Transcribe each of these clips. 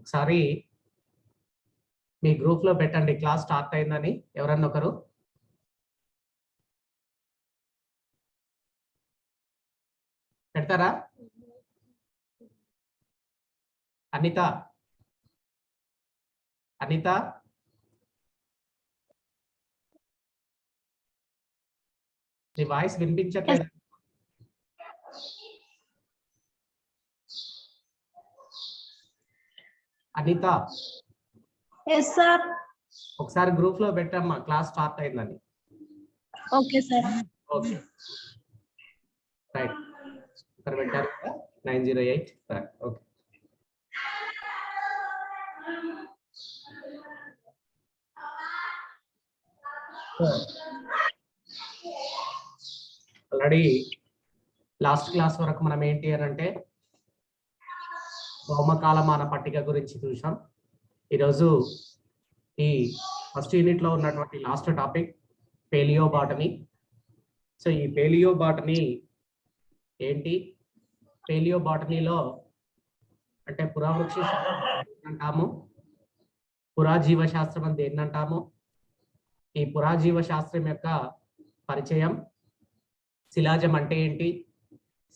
ఒకసారి మీ గ్రూప్ లో పెట్టండి, క్లాస్ స్టార్ట్ అయిందని. ఎవరన్నా ఒకరు పెడతారా? అనిత అనిత నీ వాయిస్ వినిపించట్లేదు. అనిత ఒకసారి గ్రూప్ లో పెట్టమ్మా, క్లాస్ స్టార్ట్ అయిందని. Okay sir. Okay right. ఇక్కడ పెట్టారు 908. ఓకే ఆల్రెడీ లాస్ట్ క్లాస్ వరకు మనం ఏంటి అని అంటే భౌమకాలమాన పట్టిక గురించి చూసాం. ఈరోజు ఈ ఫస్ట్ యూనిట్ లో ఉన్నటువంటి లాస్ట్ టాపిక్ పేలియోబాటనీ. సో ఈ పేలియోబాటనీ ఏంటి, పేలియోబాటనీలో అంటే పురావృక్ష శాస్త్రం అంటాము, పురాజీవ శాస్త్రం అని దేన్ని అంటాము, ఈ పురాజీవ శాస్త్రం యొక్క పరిచయం, శిలాజం అంటే ఏంటి,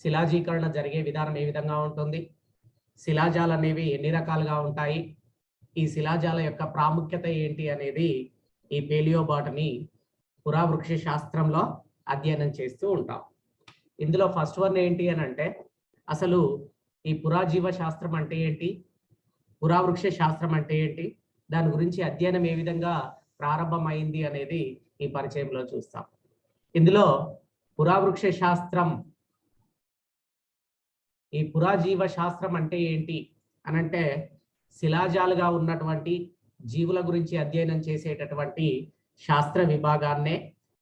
శిలాజీకరణ జరిగే విధానం ఏ విధంగా ఉంటుంది, శిలాజాలు అనేవి ఎన్ని రకాలుగా ఉంటాయి, ఈ శిలాజాల యొక్క ప్రాముఖ్యత ఏంటి అనేది ఈ పేలియోబాటనీ పురావృక్ష శాస్త్రంలో అధ్యయనం చేస్తూ ఉంటాం. ఇందులో ఫస్ట్ వన్ ఏంటి అని అంటే అసలు ఈ పురాజీవ శాస్త్రం అంటే ఏంటి, పురావృక్ష శాస్త్రం అంటే ఏంటి, దాని గురించి అధ్యయనం ఏ విధంగా ప్రారంభమైంది అనేది ఈ పరిచయంలో చూస్తాం. ఇందులో పురావృక్ష శాస్త్రం, ఈ పురాజీవ శాస్త్రం అంటే ఏంటి అనంటే శిలాజాలుగా ఉన్నటువంటి జీవుల గురించి అధ్యయనం చేసేటటువంటి శాస్త్ర విభాగాన్నే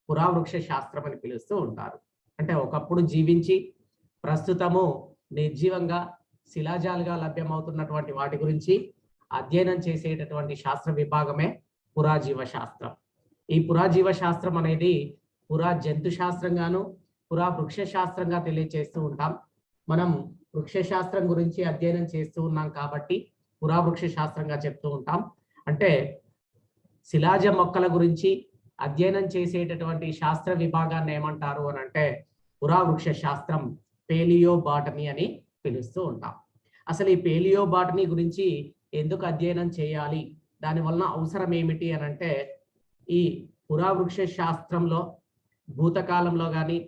పురావృక్ష శాస్త్రం అని పిలుస్తూ ఉంటారు. అంటే ఒకప్పుడు జీవించి ప్రస్తుతము నిర్జీవంగా శిలాజాలుగా లభ్యమవుతున్నటువంటి వాటి గురించి అధ్యయనం చేసేటటువంటి శాస్త్ర విభాగమే పురాజీవ శాస్త్రం. ఈ పురాజీవ శాస్త్రం అనేది పురా జంతు శాస్త్రంగాను పురా వృక్ష శాస్త్రంగా తెలియజేస్తూ ఉంటాం. మనం వృక్ష శాస్త్రం గురించి అధ్యయనం చేస్తూ ఉన్నాం కాబట్టి పురావృక్ష శాస్త్రంగా చెప్తూ ఉంటాం. అంటే శిలాజ మొక్కల గురించి అధ్యయనం చేసేటటువంటి శాస్త్ర విభాగాన్ని ఏమంటారు అని అంటే పురావృక్ష శాస్త్రం, పేలియోబాటనీ అని పిలుస్తూ ఉంటాం. అసలు ఈ పేలియోబాటనీ గురించి ఎందుకు అధ్యయనం చేయాలి, దాని వలన అవసరం ఏమిటి అని అంటే ఈ పురావృక్ష శాస్త్రంలో భూతకాలంలో కానీ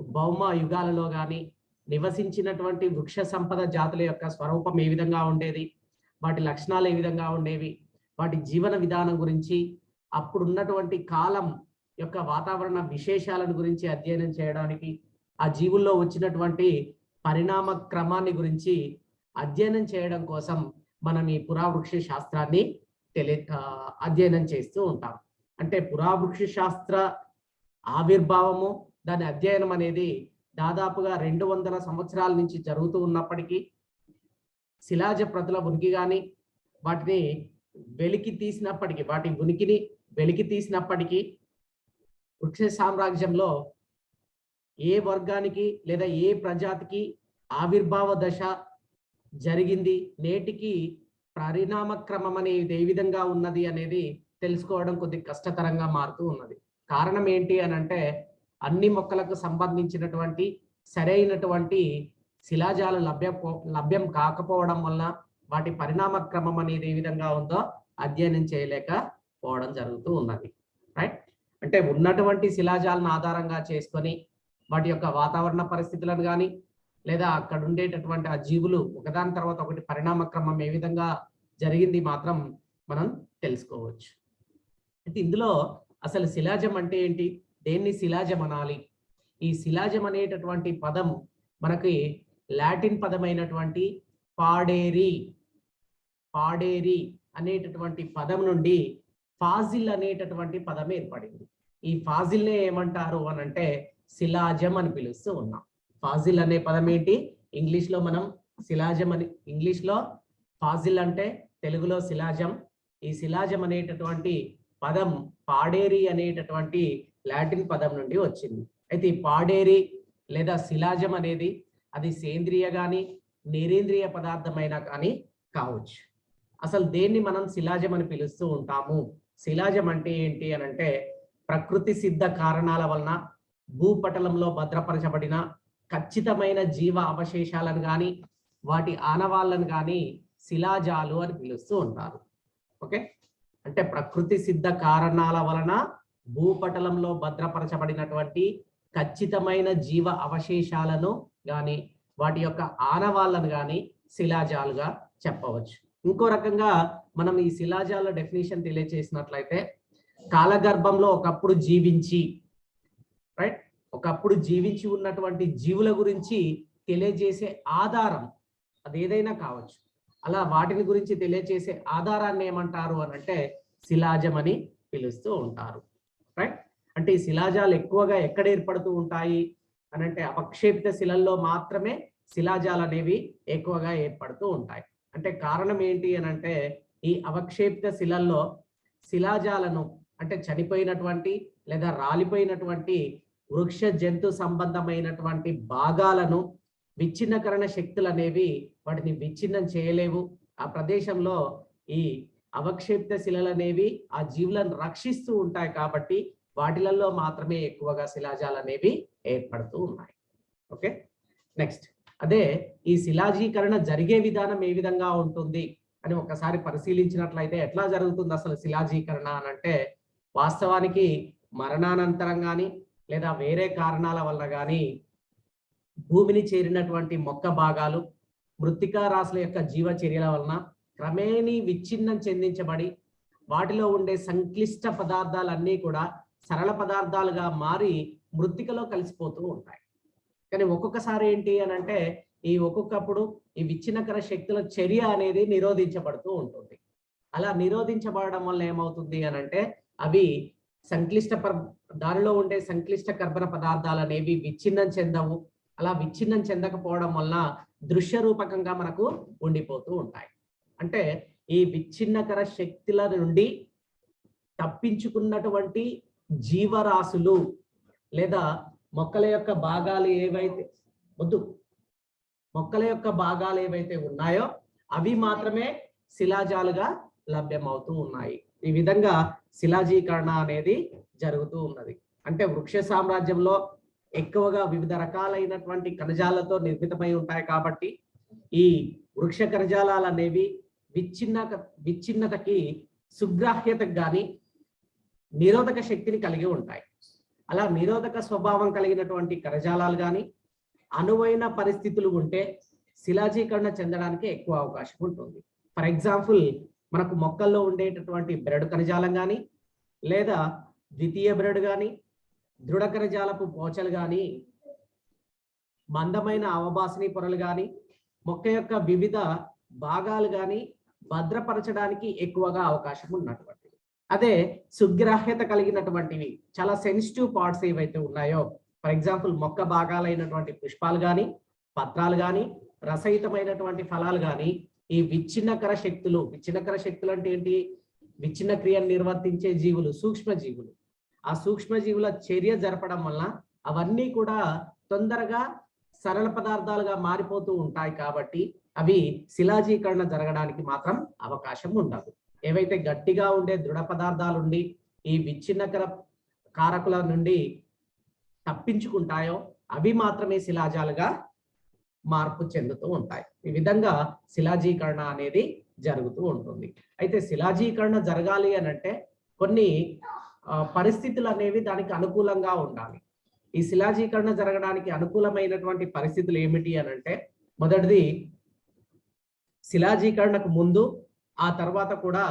భౌమ యుగాలలో కానీ నివసించినటువంటి వృక్ష సంపద జాతుల యొక్క స్వరూపం ఏ విధంగా ఉండేది, వాటి లక్షణాలు ఏ విధంగా ఉండేవి, వాటి జీవన విధానం గురించి, అప్పుడున్నటువంటి కాలం యొక్క వాతావరణ విశేషాలను గురించి అధ్యయనం చేయడానికి, ఆ జీవుల్లో వచ్చినటువంటి పరిణామ క్రమాన్ని గురించి అధ్యయనం చేయడం కోసం మనం ఈ పురావృక్ష శాస్త్రాన్ని అధ్యయనం చేస్తూ ఉంటాం. అంటే పురావృక్ష శాస్త్ర ఆవిర్భావము, దాని అధ్యయనం అనేది దాదాపుగా 200 సంవత్సరాల నుంచి జరుగుతూ ఉన్నప్పటికీ శిలాజ ప్రతుల ఉనికి కానీ వాటిని వెలికి తీసినప్పటికీ, వాటి ఉనికిని వెలికి తీసినప్పటికీ వృక్ష సామ్రాజ్యంలో ఏ వర్గానికి లేదా ఏ ప్రజాతికి ఆవిర్భావ దశ జరిగింది, నేటికి పరిణామ క్రమం అనేది ఏ విధంగా ఉన్నది అనేది తెలుసుకోవడం కొద్ది కష్టతరంగా మారుతూ ఉన్నది. కారణం ఏంటి అని అంటే అన్ని మొక్కలకు సంబంధించినటువంటి సరైనటువంటి శిలాజాలు లభ్యం కాకపోవడం వల్ల వాటి పరిణామ క్రమం అనేది ఏ విధంగా ఉందో అధ్యయనం చేయలేకపోవడం జరుగుతూ ఉన్నది. రైట్. అంటే ఉన్నటువంటి శిలాజాలను ఆధారంగా చేసుకొని వాటి యొక్క వాతావరణ పరిస్థితులను కానీ లేదా అక్కడ ఉండేటటువంటి ఆ జీవులు ఒకదాని తర్వాత ఒకటి పరిణామ క్రమం ఏ విధంగా జరిగింది మాత్రం మనం తెలుసుకోవచ్చు. అయితే ఇందులో అసలు శిలాజం అంటే ఏంటి, దేన్ని శిలాజం అనాలి? ఈ శిలాజం అనేటటువంటి పదం మనకి లాటిన్ పదమైనటువంటి పాడేరి అనేటటువంటి పదం నుండి ఫాజిల్ అనేటటువంటి పదం ఏర్పడింది. ఈ ఫాజిల్నే ఏమంటారు అని అంటే శిలాజం అని పిలుస్తూ ఉన్నాం. ఫాజిల్ అనే పదం ఏంటి, ఇంగ్లీష్ లో మనం శిలాజం అని, ఇంగ్లీష్ లో ఫాజిల్ అంటే తెలుగులో శిలాజం. ఈ శిలాజం అనేటటువంటి పదం పాడేరి అనేటటువంటి లాటిన్ పదం నుండి వచ్చింది. అయితే ఈ పాడేరి లేదా శిలాజం అనేది అది సేంద్రియ కానీ నిరేంద్రియ పదార్థమైనా కానీ కావచ్చు. అసలు దేన్ని మనం శిలాజం అని పిలుస్తూ ఉంటాము? శిలాజం అంటే ఏంటి అని అంటే ప్రకృతి సిద్ధ కారణాల వలన భూపటలంలో భద్రపరచబడిన ఖచ్చితమైన జీవ అవశేషాలను కానీ వాటి ఆనవాళ్ళను కానీ శిలాజాలు అని పిలుస్తూ ఉంటారు. ఓకే, అంటే ప్రకృతి సిద్ధ కారణాల వలన భూపటలంలో భద్రపరచబడినటువంటి ఖచ్చితమైన జీవ అవశేషాలను కానీ వాటి యొక్క ఆనవాళ్ళను కానీ శిలాజాలుగా చెప్పవచ్చు. ఇంకో రకంగా మనం ఈ శిలాజాల డెఫినేషన్ తెలియజేసినట్లయితే కాలగర్భంలో ఒకప్పుడు జీవించి ఒకప్పుడు జీవించి ఉన్నటువంటి జీవుల గురించి తెలియజేసే ఆధారం, అది ఏదైనా కావచ్చు, అలా వాటిని గురించి తెలియజేసే ఆధారాన్ని ఏమంటారు అని అంటే శిలాజం అని పిలుస్తూ ఉంటారు. రైట్, అంటే ఈ శిలాజాలు ఎక్కువగా ఎక్కడ ఏర్పడుతూ ఉంటాయి అని అంటే అవక్షేపిత శిలల్లో మాత్రమే శిలాజాలు అనేవి ఎక్కువగా ఏర్పడుతూ ఉంటాయి. అంటే కారణం ఏంటి అని అంటే ఈ అవక్షేపిత శిలల్లో శిలాజాలను అంటే చనిపోయినటువంటి లేదా రాలిపోయినటువంటి వృక్ష జంతు సంబంధమైనటువంటి భాగాలను విచ్ఛిన్నకరణ శక్తులు అనేవి వాటిని విచ్ఛిన్నం చేయలేవు. ఆ ప్రదేశంలో ఈ అవక్షేపిత శిలలు అనేవి ఆ జీవులను రక్షిస్తూ ఉంటాయి కాబట్టి వాటిలలో మాత్రమే ఎక్కువగా శిలాజాలు అనేవి ఏర్పడుతూ ఉన్నాయి. ఓకే, నెక్స్ట్ అదే ఈ శిలాజీకరణ జరిగే విధానం ఏ విధంగా ఉంటుంది అని ఒకసారి పరిశీలించినట్లయితే ఎట్లా జరుగుతుంది అసలు శిలాజీకరణ అని అంటే వాస్తవానికి మరణానంతరం కానీ లేదా వేరే కారణాల వల్ల కానీ భూమిని చేరినటువంటి మొక్క భాగాలు మృత్తికా రాశుల యొక్క జీవ చర్యల వలన క్రమేణీ విచ్ఛిన్నం చెందించబడి వాటిలో ఉండే సంక్లిష్ట పదార్థాలన్నీ కూడా సరళ పదార్థాలుగా మారి మృత్తికలో కలిసిపోతూ ఉంటాయి. కానీ ఒక్కొక్కసారి ఏంటి అని అంటే ఈ ఒక్కొక్కప్పుడు ఈ విచ్ఛిన్నకర శక్తుల చర్య అనేది నిరోధించబడుతూ ఉంటుంది. అలా నిరోధించబడడం వల్ల ఏమవుతుంది అని అంటే అవి దానిలో ఉండే సంక్లిష్ట కర్బన పదార్థాలు అనేవి విచ్ఛిన్నం చెందవు. అలా విచ్ఛిన్నం చెందకపోవడం వల్ల దృశ్య రూపకంగా మనకు ఉండిపోతూ ఉంటాయి. అంటే ఈ విచ్ఛిన్నకర శక్తుల నుండి తప్పించుకున్నటువంటి జీవరాశులు లేదా మొక్కల యొక్క భాగాలు ఏవైతే ఉన్నాయో అవి మాత్రమే శిలాజాలుగా లభ్యమవుతూ ఉన్నాయి. ఈ విధంగా శిలాజీకరణ అనేది జరుగుతూ ఉన్నది. అంటే వృక్ష సామ్రాజ్యంలో ఎక్కువగా వివిధ రకాలైనటువంటి కణజాలతో నిర్మితమై ఉంటాయి కాబట్టి ఈ వృక్ష కణజాలాలు అనేవి విచ్ఛిన్నతకి సుగ్రాహ్యతకు కానీ నిరోధక శక్తిని కలిగి ఉంటాయి. అలా నిరోధక స్వభావం కలిగినటువంటి కణజాలాలు కానీ అనువైన పరిస్థితులు ఉంటే శిలాజీకరణ చెందడానికి ఎక్కువ అవకాశం ఉంటుంది. ఫర్ ఎగ్జాంపుల్ మనకు మొక్కల్లో ఉండేటటువంటి బెరడు కణజాలం కానీ లేదా ద్వితీయ బెరడు కానీ దృఢ కణజాలపు పోచలు కానీ మందమైన అవభాసని పొరలు కానీ మొక్క యొక్క వివిధ భాగాలు కానీ భద్రపరచడానికి ఎక్కువగా అవకాశం ఉన్నటువంటివి. అదే సుగ్రాహ్యత కలిగినటువంటివి చాలా సెన్సిటివ్ పార్ట్స్ ఏవైతే ఉన్నాయో ఫర్ ఎగ్జాంపుల్ మొక్క భాగాలైనటువంటి పుష్పాలు కానీ పత్రాలు కానీ రసహితమైనటువంటి ఫలాలు కానీ ఈ విచ్ఛిన్నకర శక్తులు అంటే ఏంటి? విచ్ఛిన్న క్రియను నిర్వర్తించే జీవులు, సూక్ష్మజీవులు. ఆ సూక్ష్మజీవుల చర్య జరపడం వల్ల అవన్నీ కూడా తొందరగా సరళ పదార్థాలుగా మారిపోతూ ఉంటాయి కాబట్టి అవి శిలాజీకరణ జరగడానికి మాత్రం అవకాశం ఉండదు. ఏవైతే గట్టిగా ఉండే దృఢ పదార్థాలు ఉండి ఈ విచ్ఛిన్నకర కారకుల నుండి తప్పించుకుంటాయో అవి మాత్రమే శిలాజాలుగా మార్పు చెందుతూ ఉంటాయి. ఈ విధంగా శిలాజీకరణ అనేది జరుగుతూ ఉంటుంది. అయితే శిలాజీకరణ జరగాలి అని అంటే కొన్ని పరిస్థితులు అనేవి దానికి అనుకూలంగా ఉండాలి. ఈ శిలాజీకరణ జరగడానికి అనుకూలమైనటువంటి పరిస్థితులు ఏమిటి అని అంటే మొదటిది శిలాజీకరణకు ముందు ఆ తర్వాత కూడా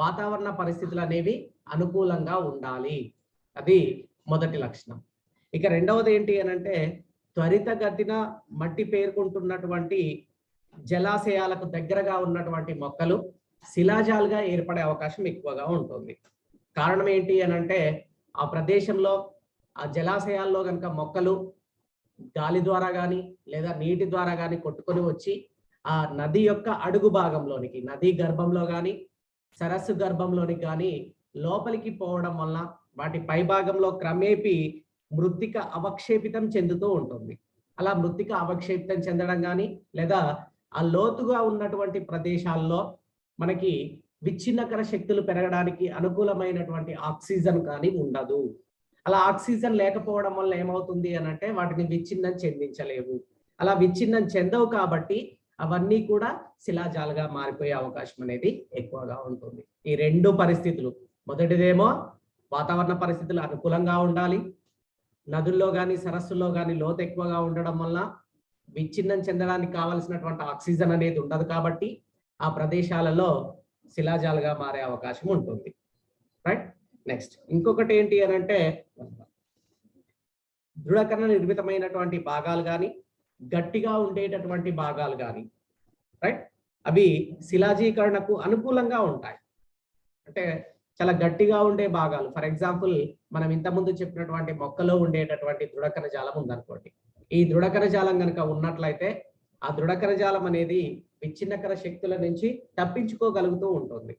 వాతావరణ పరిస్థితులు అనేవి అనుకూలంగా ఉండాలి. అది మొదటి లక్షణం. ఇక రెండవది ఏంటి అని అంటే త్వరితగతిన మట్టి పేర్కొంటున్నటువంటి జలాశయాలకు దగ్గరగా ఉన్నటువంటి మొక్కలు శిలాజాలుగా ఏర్పడే అవకాశం ఎక్కువగా ఉంటుంది. కారణం ఏంటి అని అంటే ఆ ప్రదేశంలో ఆ జలాశయాల్లో కనుక మొక్కలు గాలి ద్వారా కానీ లేదా నీటి ద్వారా కానీ కొట్టుకొని వచ్చి ఆ నది యొక్క అడుగు భాగంలోనికి, నదీ గర్భంలో కానీ సరస్సు గర్భంలోనికి కానీ లోపలికి పోవడం వల్ల వాటి పై భాగంలో క్రమేపీ మృత్తిక అవక్షేపితం చెందుతూ ఉంటుంది. అలా మృత్తిక అవక్షేపితం చెందడం కానీ లేదా ఆ లోతుగా ఉన్నటువంటి ప్రదేశాల్లో మనకి విచ్ఛిన్నకర శక్తులు పెరగడానికి అనుకూలమైనటువంటి ఆక్సిజన్ కానీ ఉండదు. అలా ఆక్సిజన్ లేకపోవడం వల్ల ఏమవుతుంది అని అంటే వాటిని విచ్ఛిన్నం చెందించలేవు. అలా విచ్ఛిన్నం చెందవు కాబట్టి అవన్నీ కూడా శిలాజాలుగా మారిపోయే అవకాశం అనేది ఎక్కువగా ఉంటుంది. ఈ రెండు పరిస్థితులు, మొదటిదేమో వాతావరణ పరిస్థితులు అనుకూలంగా ఉండాలి, నదుల్లో కానీ సరస్సుల్లో కానీ లోతు ఎక్కువగా ఉండడం వల్ల విచ్ఛిన్నం చెందడానికి కావలసినటువంటి ఆక్సిజన్ అనేది ఉండదు కాబట్టి ఆ ప్రదేశాలలో శిలాజాలుగా మారే అవకాశం ఉంటుంది. రైట్. నెక్స్ట్ ఇంకొకటి ఏంటి అని అంటే దృఢకరణ నిర్మితమైనటువంటి భాగాలు కానీ గట్టిగా ఉండేటటువంటి భాగాలు కానీ రైట్ అవి శిలాజీకరణకు అనుకూలంగా ఉంటాయి. అంటే చాలా గట్టిగా ఉండే భాగాలు, ఫర్ ఎగ్జాంపుల్ మనం ఇంతకుముందు చెప్పినటువంటి మొక్కలో ఉండేటటువంటి దృఢకణ జాలం ఉందనుకోండి. ఈ దృఢకణ జాలం కనుక ఉన్నట్లయితే ఆ దృఢకణ జాలం అనేది విచ్ఛిన్నకర శక్తుల నుంచి తప్పించుకోగలుగుతూ ఉంటుంది.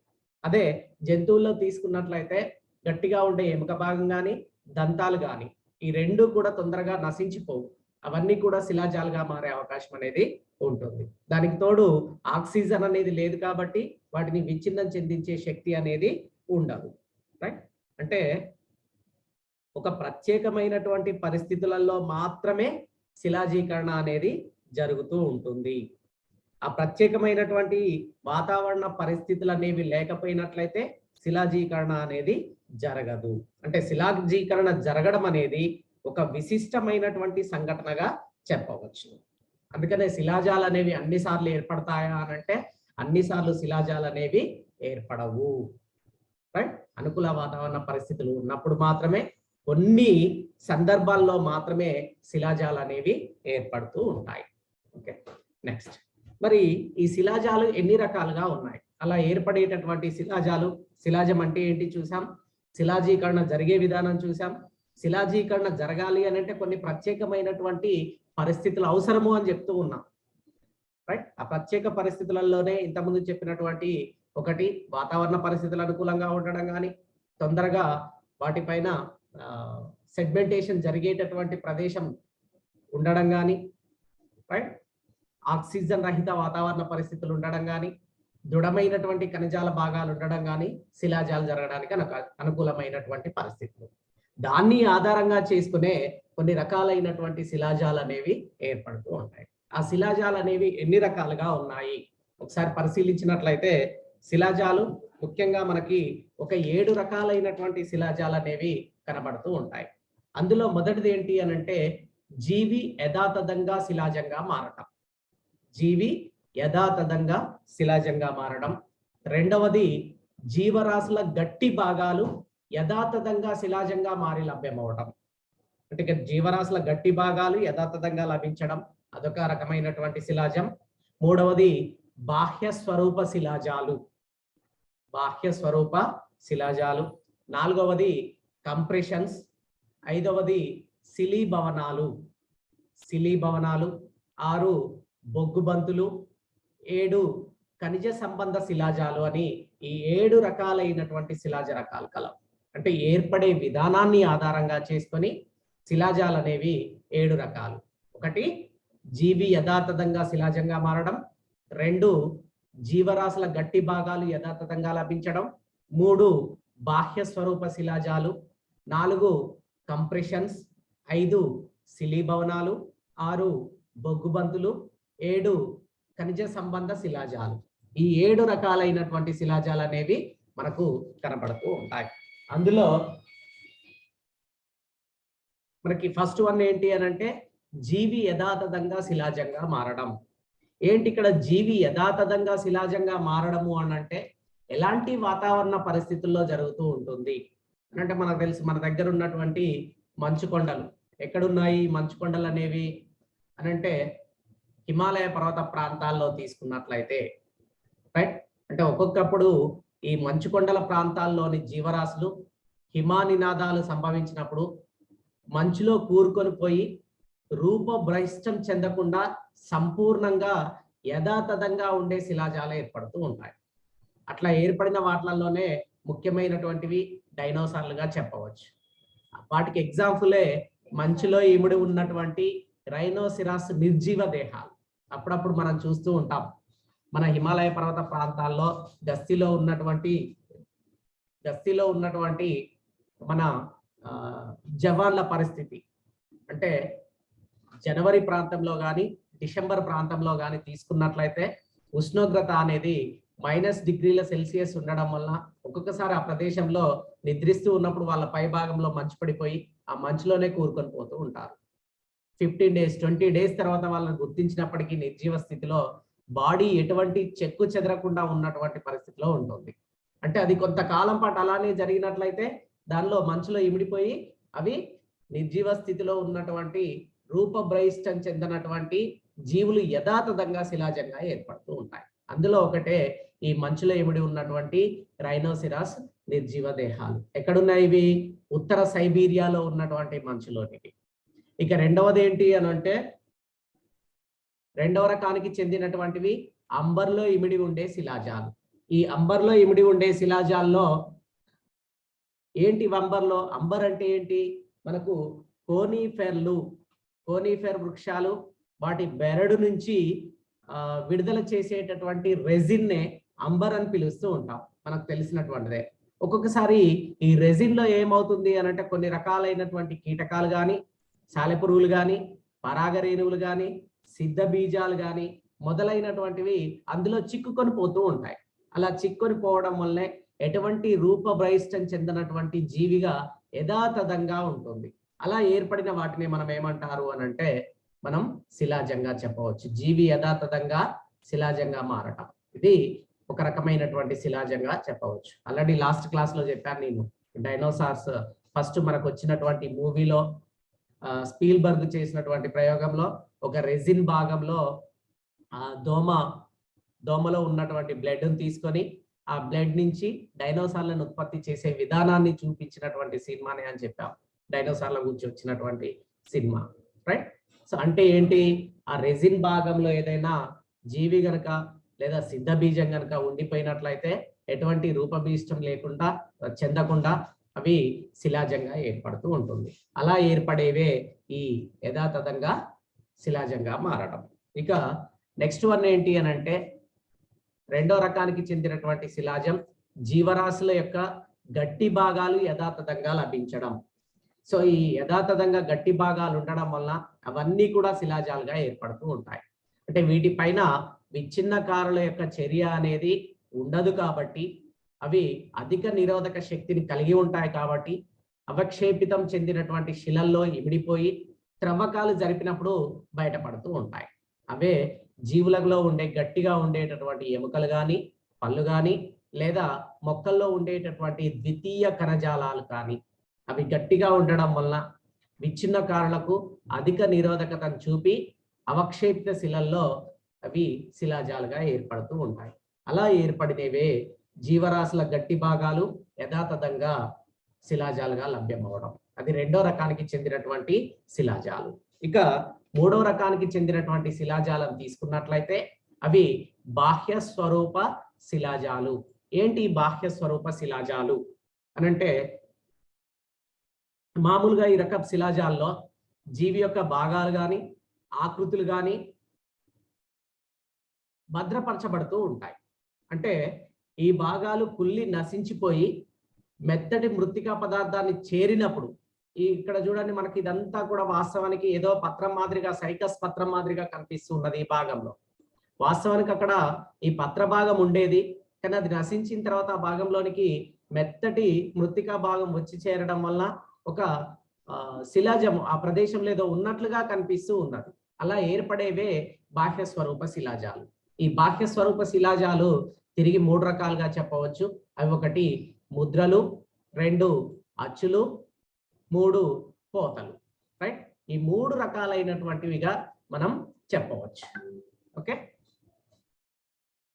అదే జంతువుల్లో తీసుకున్నట్లయితే గట్టిగా ఉండే ఎముక భాగం కానీ దంతాలు కానీ ఈ రెండు కూడా తొందరగా నశించిపోవు. అవన్నీ కూడా శిలాజాలుగా మారే అవకాశం అనేది ఉంటుంది. దానికి తోడు ఆక్సిజన్ అనేది లేదు కాబట్టి వాటిని విచ్ఛిన్నం చెందించే శక్తి అనేది ఉండదు. రైట్. అంటే ఒక ప్రత్యేకమైనటువంటి పరిస్థితులలో మాత్రమే శిలాజీకరణ అనేది జరుగుతూ ఉంటుంది. ఆ ప్రత్యేకమైనటువంటి వాతావరణ పరిస్థితులు అనేవి లేకపోయినట్లయితే శిలాజీకరణ అనేది జరగదు. అంటే శిలాజీకరణ జరగడం అనేది ఒక విశిష్టమైనటువంటి సంఘటనగా చెప్పవచ్చు. అందుకనే శిలాజాలు అనేవి అన్నిసార్లు ఏర్పడతాయా అనంటే అన్నిసార్లు శిలాజాలు అనేవి ఏర్పడవు. రైట్. అనుకూల వాతావరణ పరిస్థితులు ఉన్నప్పుడు మాత్రమే, కొన్ని సందర్భాల్లో మాత్రమే శిలాజాలు అనేవి ఏర్పడుతూ ఉంటాయి. ఓకే. నెక్స్ట్ మరి ఈ శిలాజాలు ఎన్ని రకాలుగా ఉన్నాయి? అలా ఏర్పడేటటువంటి శిలాజాలు, శిలాజం అంటే ఏంటి చూసాం, శిలాజీకరణ జరిగే విధానం చూసాం. శిలాజీకరణ జరగాలి అని అంటే కొన్ని ప్రత్యేకమైనటువంటి పరిస్థితులు అవసరము అని చెప్తూ ఉన్నాం. రైట్. ఆ ప్రత్యేక పరిస్థితులలోనే ఇంతకుముందు చెప్పినటువంటి ఒకటి వాతావరణ పరిస్థితులు అనుకూలంగా ఉండడం కానీ, తొందరగా వాటిపైన సెగ్మెంటేషన్ జరిగేటటువంటి ప్రదేశం ఉండడం కానీ, రైట్, ఆక్సిజన్ రహిత వాతావరణ పరిస్థితులు ఉండడం కానీ, దృఢమైనటువంటి ఖనిజాల భాగాలు ఉండడం కానీ శిలాజాలు జరగడానికి అనుకూలమైనటువంటి పరిస్థితులు. దాన్ని ఆధారంగా చేసుకునే కొన్ని రకాలైనటువంటి శిలాజాలు అనేవి ఏర్పడుతూ ఉంటాయి. ఆ శిలాజాలు అనేవి ఎన్ని రకాలుగా ఉన్నాయి ఒకసారి పరిశీలించినట్లయితే శిలాజాలు ముఖ్యంగా మనకి ఒక 7 రకాలైనటువంటి శిలాజాలు అనేవి కనబడుతూ ఉంటాయి. అందులో మొదటిది ఏంటి అని అంటే జీవి యథాతథంగా శిలాజంగా మారటం. జీవి యథాతథంగా శిలాజంగా మారడం. రెండవది జీవరాశుల గట్టి భాగాలు యథాతథంగా శిలాజంగా మారి లభ్యమవడం. అంటే జీవరాశుల గట్టి భాగాలు యథాతథంగా లభించడం అదొక రకమైనటువంటి శిలాజం. మూడవది బాహ్య స్వరూప శిలాజాలు, బాహ్య స్వరూప శిలాజాలు. నాలుగవది కంప్రెషన్స్. ఐదవది శిలీభవనాలు, శిలీభవనాలు. 6 బొగ్గుబంతులు. 7 ఖనిజ సంబంధ శిలాజాలు అని ఈ 7 రకాలైనటువంటి శిలాజ రకాలు కలవు. అంటే ఏర్పడే విధానాన్ని ఆధారంగా చేసుకొని శిలాజాలు అనేవి 7 రకాలు. ఒకటి జీవి యథాతథంగా శిలాజంగా మారడం. 2 జీవరాశుల గట్టి భాగాలు యథాతథంగా లభించడం. 3 బాహ్య స్వరూప శిలాజాలు. 4 కంప్రెషన్స్. 5 శిలీభవనాలు. 6 బొగ్గుబంతులు. 7 ఖనిజ సంబంధ శిలాజాలు. ఈ 7 రకాలైనటువంటి శిలాజాలు అనేవి మనకు కనబడుతూ ఉంటాయి. అందులో మనకి ఫస్ట్ వన్ ఏంటి అని అంటే జీవి యథాతథంగా శిలాజంగా మారడం. ఏంటి ఇక్కడ జీవి యథాతథంగా శిలాజంగా మారడము అని అంటే ఎలాంటి వాతావరణ పరిస్థితుల్లో జరుగుతూ ఉంటుంది అంటే మనకు తెలుసు మన దగ్గర ఉన్నటువంటి మంచు కొండలు ఎక్కడున్నాయి. మంచు కొండలు అనేవి అని అంటే హిమాలయ పర్వత ప్రాంతాల్లో తీసుకున్నట్లయితే రైట్. అంటే ఒక్కొక్కప్పుడు ఈ మంచు కొండల ప్రాంతాల్లోని జీవరాశులు హిమానినాదాలు సంభవించినప్పుడు మంచులో కూరుకొని పోయి రూపభ్రష్టం చెందకుండా సంపూర్ణంగా యథాతథంగా ఉండే శిలాజాలు ఏర్పడుతూ ఉంటాయి. అట్లా ఏర్పడిన వాటిలలోనే ముఖ్యమైనటువంటివి డైనోసార్లుగా చెప్పవచ్చు. వాటికి ఎగ్జాంపులే మంచులో ఇమిడి ఉన్నటువంటి రైనోసిరాస్ నిర్జీవ దేహాలు. అప్పుడప్పుడు మనం చూస్తూ ఉంటాం మన హిమాలయ పర్వత ప్రాంతాల్లో గస్తీలో ఉన్నటువంటి మన జవాన్ల పరిస్థితి అంటే జనవరి ప్రాంతంలో కానీ డిసెంబర్ ప్రాంతంలో కానీ తీసుకున్నట్లయితే ఉష్ణోగ్రత అనేది -°C ఉండడం వల్ల ఒక్కొక్కసారి ఆ ప్రదేశంలో నిద్రిస్తూ ఉన్నప్పుడు వాళ్ళ పై భాగంలో మంచు పడిపోయి ఆ మంచులోనే కూరుకొని పోతూ ఉంటారు. 15 days 20 days తర్వాత వాళ్ళని గుర్తించినప్పటికీ నిర్జీవ స్థితిలో బాడీ ఎటువంటి చెక్కు చెదరకుండా ఉన్నటువంటి పరిస్థితిలో ఉంటుంది. అంటే అది కొంతకాలం పాటు అలానే జరిగినట్లయితే దానిలో మంచులో ఇమిడిపోయి అవి నిర్జీవ స్థితిలో ఉన్నటువంటి రూపభ్రయిష్టం చెందినటువంటి జీవులు యథాతథంగా శిలాజంగా ఏర్పడుతూ ఉంటాయి. అందులో ఒకటే ఈ మంచులో ఇమిడి ఉన్నటువంటి రైనోసిరాస్ నిర్జీవ దేహాలు. ఎక్కడున్నాయి ఇవి? ఉత్తర సైబీరియాలో ఉన్నటువంటి మంచులోనివి. ఇక రెండవది ఏంటి అని అంటే రెండవ రకానికి చెందినటువంటివి అంబర్లో ఇమిడి ఉండే శిలాజాలు. ఈ అంబర్లో ఇమిడి ఉండే శిలాజాల్లో ఏంటి అంబర్ అంటే ఏంటి? మనకు కోనిఫెర్ వృక్షాలు వాటి బెరడు నుంచి విడుదల చేసేటటువంటి రెజిన్ నే అంబర్ అని పిలుస్తూ ఉంటాం, మనకు తెలిసినటువంటిదే. ఒక్కొక్కసారి ఈ రెజిన్ లో ఏమవుతుంది అని అంటే కొన్ని రకాలైనటువంటి కీటకాలు కానీ, సాలెపురుగులు కానీ, పరాగరేణువులు కానీ, సిద్ధ బీజాలు కానీ మొదలైనటువంటివి అందులో చిక్కుకొని పోతూ ఉంటాయి. అలా చిక్కుకొని పోవడం వల్లనే ఎటువంటి రూపభ్రయిష్టం చెందినటువంటి జీవిగా యథాతథంగా ఉంటుంది. అలా ఏర్పడిన వాటిని మనం ఏమంటారు అని అంటే మనం శిలాజంగా చెప్పవచ్చు. జీవి యథాతథంగా శిలాజంగా మారటం, ఇది ఒక రకమైనటువంటి శిలాజంగా చెప్పవచ్చు. ఆల్రెడీ లాస్ట్ క్లాస్ లో చెప్పాను నేను, డైనోసార్స్ ఫస్ట్ మనకు వచ్చినటువంటి మూవీలో స్పీల్బర్గ్ చేసినటువంటి ప్రయోగంలో ఒక రెజిన్ భాగంలో దోమలో ఉన్నటువంటి బ్లడ్ తీసుకొని ఆ బ్లడ్ నుంచి డైనోసార్లను ఉత్పత్తి చేసే విధానాన్ని చూపించినటువంటి సినిమానే అని చెప్పాం. డైనోసార్ల గురించి వచ్చినటువంటి సినిమా, రైట్? సో అంటే ఏంటి? ఆ రెజిన్ భాగంలో ఏదైనా జీవి గనక లేదా సిద్ధ బీజం గనక ఉండిపోయినట్లయితే ఎటువంటి రూపభీష్టం లేకుండా చెందకుండా అవి శిలాజంగా ఏర్పడుతూ ఉంటుంది. అలా ఏర్పడేవే ఈ యథాతథంగా శిలాజంగా మారడం. ఇక నెక్స్ట్ వన్ ఏంటి అని అంటే రెండో రకానికి చెందినటువంటి శిలాజం జీవరాశుల యొక్క గట్టి భాగాలు యథాతథంగా లభించడం. సో ఈ యథాతథంగా గట్టి భాగాలు ఉండడం వల్ల అవన్నీ కూడా శిలాజాలుగా ఏర్పడుతూ ఉంటాయి. అంటే వీటిపైన విచ్ఛిన్నకారుల యొక్క చర్య అనేది ఉండదు కాబట్టి, అవి అధిక నిరోధక శక్తిని కలిగి ఉంటాయి కాబట్టి అవక్షేపితం చెందినటువంటి శిలల్లో ఇమిడిపోయి త్రవ్వకాలు జరిపినప్పుడు బయటపడుతూ ఉంటాయి. అవే జీవులలో ఉండే గట్టిగా ఉండేటటువంటి ఎముకలు కానీ, పళ్ళు కానీ, లేదా మొక్కల్లో ఉండేటటువంటి ద్వితీయ కణజాలాలు కానీ అవి గట్టిగా ఉండడం వలన విచ్ఛిన్నకారులకు అధిక నిరోధకతను చూపి అవక్షేపిత శిలల్లో అవి శిలాజాలుగా ఏర్పడుతూ ఉంటాయి. అలా ఏర్పడినవే జీవరాశుల గట్టి భాగాలు యథాతథంగా శిలాజాలుగా లభ్యమవడం. అది రెండో రకానికి చెందినటువంటి శిలాజాలు. ఇక మూడో రకానికి చెందినటువంటి శిలాజాలను తీసుకున్నట్లయితే అవి బాహ్య స్వరూప శిలాజాలు. ఏంటి బాహ్య స్వరూప శిలాజాలు అనంటే మామూలుగా ఈ రకం శిలాజాల్లో జీవి యొక్క భాగాలు కానీ ఆకృతులు కానీ భద్రపరచబడుతూ ఉంటాయి. అంటే ఈ భాగాలు కుళ్ళి నశించిపోయి మెత్తటి మృత్తికా పదార్థాన్ని చేరినప్పుడు ఇక్కడ చూడండి, మనకి ఇదంతా కూడా వాస్తవానికి ఏదో పత్రం మాదిరిగా, సైకస్ పత్రం మాదిరిగా కనిపిస్తూ ఉన్నది. ఈ భాగంలో వాస్తవానికి అక్కడ ఈ పత్ర భాగం ఉండేది, కానీ అది నశించిన తర్వాత ఆ భాగంలోనికి మెత్తటి మృత్తికా భాగం వచ్చి చేరడం వల్ల ఒక శిలాజం ఆ ప్రదేశంలో ఏదో ఉన్నట్లుగా కనిపిస్తూ ఉన్నది. అలా ఏర్పడేవే బాహ్య స్వరూప శిలాజాలు. ఈ బాహ్య స్వరూప శిలాజాలు తిరిగి మూడు రకాలుగా చెప్పవచ్చు. అవి ఒకటి ముద్రలు, రెండు అచ్చులు, మూడు పోతలు, రైట్? ఈ మూడు రకాలైనటువంటివిగా మనం చెప్పవచ్చు. ఓకే,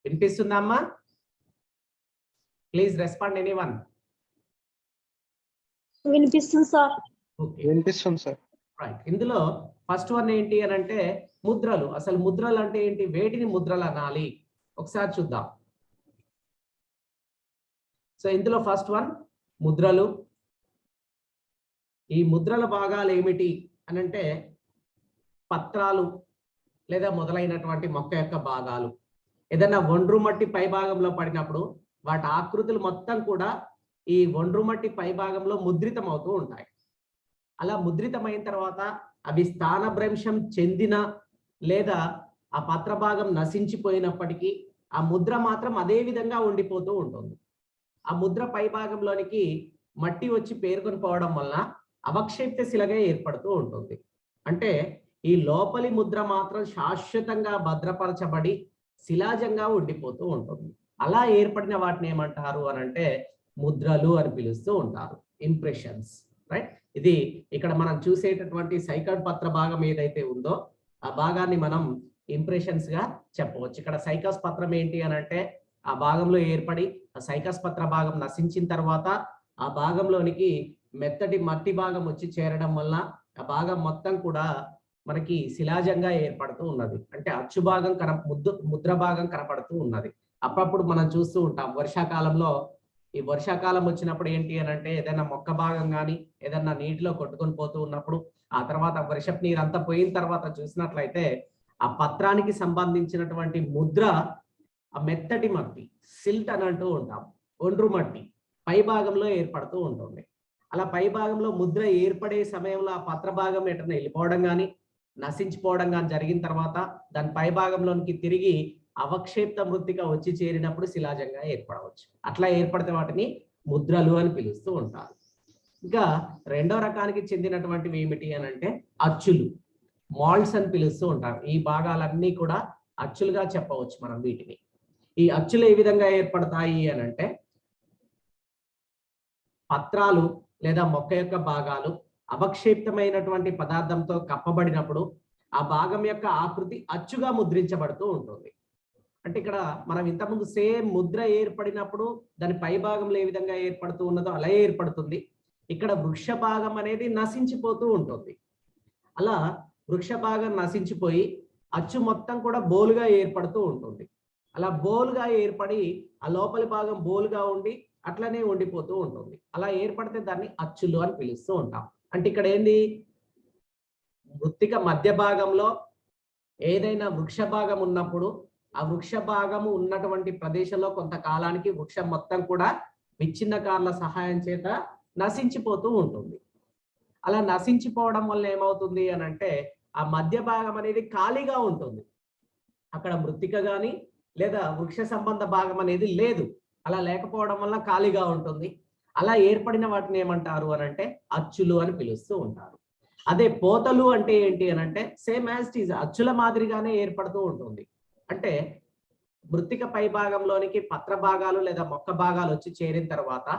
వినిపిస్తుందమ్మా? Please respond anyone. వినిపిస్తుంది సార్. ఓకే, వినిపిస్తుంది సార్. రైట్. ఇందులో ఫస్ట్ వన్ ఏంటి అని అంటే ముద్రలు. అసలు ముద్రలు అంటే ఏంటి? వేటిని ముద్రలు అనాలి ఒకసారి చూద్దాం. సో ఇందులో ఫస్ట్ వన్ ముద్రలు. ఈ ముద్రల భాగాలు ఏమిటి అని అంటే పత్రాలు లేదా మొదలైనటువంటి మొక్క యొక్క భాగాలు. ఏదైనా ఒండ్రు మట్టి పై భాగంలో పడినప్పుడు వాటి ఆకృతులు మొత్తం కూడా ఈ ఒండ్రు మట్టి పై భాగంలో ముద్రితం అవుతూ ఉంటాయి. అలా ముద్రితమైన తర్వాత అవి స్థానభ్రంశం చెందిన లేదా ఆ పత్ర భాగం నశించిపోయినప్పటికీ ఆ ముద్ర మాత్రం అదే విధంగా ఉండిపోతూ ఉంటుంది. ఆ ముద్ర పై భాగంలోనికి మట్టి వచ్చి పేరుకొని పోవడం వలన అవక్షేప్త శిలగా ఏర్పడుతూ ఉంటుంది. అంటే ఈ లోపలి ముద్ర మాత్రం శాశ్వతంగా భద్రపరచబడి శిలాజంగా ఉండిపోతూ ఉంటుంది. అలా ఏర్పడిన వాటిని ఏమంటారు అని అంటే ముద్రలు అని పిలుస్తూ ఉంటారు, ఇంప్రెషన్స్. రైట్. ఇది ఇక్కడ మనం చూసేటటువంటి సైకాడ్ పత్ర భాగం ఏదైతే ఉందో ఆ భాగాన్ని మనం ఇంప్రెషన్స్ గా చెప్పవచ్చు. ఇక్కడ సైకస్ పత్రం ఏంటి అని అంటే ఆ భాగంలో ఏర్పడి ఆ సైకస్ పత్ర భాగం నశించిన తర్వాత ఆ భాగంలోనికి మెత్తటి మట్టి భాగం వచ్చి చేరడం వల్ల ఆ భాగం మొత్తం కూడా మనకి శిలాజంగా ఏర్పడుతూ ఉన్నది. అంటే అచ్చు భాగం ముద్ర భాగం కనపడుతూ ఉన్నది. అప్పుడప్పుడు మనం చూస్తూ ఉంటాం వర్షాకాలంలో. ఈ వర్షాకాలం వచ్చినప్పుడు ఏంటి అని అంటే ఏదైనా మొక్క భాగం కానీ ఏదైనా నీటిలో కొట్టుకొని పోతూ ఉన్నప్పుడు ఆ తర్వాత వర్షపు నీరు అంతా పోయిన తర్వాత చూసినట్లయితే ఆ పత్రానికి సంబంధించినటువంటి ముద్ర ఆ మెత్తటి మట్టి, సిల్ట్ అని అంటూ ఉంటాం, ఒండ్రు మట్టి పై భాగంలో ఏర్పడుతూ ఉంటుంది. అలా పై భాగంలో ముద్ర ఏర్పడే సమయంలో ఆ పత్ర భాగం ఎటన్నా వెళ్ళిపోవడం కానీ నశించిపోవడం కానీ జరిగిన తర్వాత దాని పై భాగంలోనికి తిరిగి అవక్షేప్త మృత్తిక వచ్చి చేరినప్పుడు శిలాజంగా ఏర్పడవచ్చు. అట్లా ఏర్పడితే వాటిని ముద్రలు అని పిలుస్తూ ఉంటారు. ఇంకా రెండో రకానికి చెందినటువంటివి ఏమిటి అని అంటే అచ్చులు, మాల్డ్స్ అని పిలుస్తూ ఉంటారు. ఈ భాగాలన్నీ కూడా అచ్చులుగా చెప్పవచ్చు మనం వీటిని. ఈ అచ్చులు ఏ విధంగా ఏర్పడతాయి అని అంటే పత్రాలు లేదా మొక్క యొక్క భాగాలు అవక్షేప్తమైనటువంటి పదార్థంతో కప్పబడినప్పుడు ఆ భాగం యొక్క ఆకృతి అచ్చుగా ముద్రించబడుతూ ఉంటుంది. అంటే ఇక్కడ మనం ఇంతకుముందు సేమ్ ముద్ర ఏర్పడినప్పుడు దాని పై భాగంలో ఏ విధంగా ఏర్పడుతూ ఉన్నదో అలా ఏర్పడుతుంది. ఇక్కడ వృక్ష భాగం అనేది నశించిపోతూ ఉంటుంది. అలా వృక్ష భాగం నశించిపోయి అచ్చు మొత్తం కూడా బోలుగా ఏర్పడుతూ ఉంటుంది. అలా బోలుగా ఏర్పడి ఆ లోపలి భాగం బోలుగా ఉండి అట్లనే ఉండిపోతూ ఉంటుంది. అలా ఏర్పడితే దాన్ని అచ్చులు అని పిలుస్తూ ఉంటాం. అంటే ఇక్కడ ఏంది, మృత్తిక మధ్య భాగంలో ఏదైనా వృక్ష భాగం ఉన్నప్పుడు ఆ వృక్ష భాగము ఉన్నటువంటి ప్రదేశంలో కొంతకాలానికి వృక్షం మొత్తం కూడా విచ్ఛిన్నకారుల సహాయం చేత నశించిపోతూ ఉంటుంది. అలా నశించిపోవడం వల్ల ఏమవుతుంది అని అంటే ఆ మధ్య భాగం అనేది ఖాళీగా ఉంటుంది. అక్కడ మృత్తిక కానీ లేదా వృక్ష సంబంధ భాగం అనేది లేదు. అలా లేకపోవడం వల్ల ఖాళీగా ఉంటుంది. అలా ఏర్పడిన వాటిని ఏమంటారు అని అంటే అచ్చులు అని పిలుస్తూ ఉంటారు. అదే పోతలు అంటే ఏంటి అని అంటే సేమ్ యాజ్ ఇట్ ఈజ్ అచ్చుల మాదిరిగానే ఏర్పడుతూ ఉంటుంది. అంటే మృత్తిక పై భాగంలోనికి పత్ర భాగాలు లేదా మొక్క భాగాలు వచ్చి చేరిన తర్వాత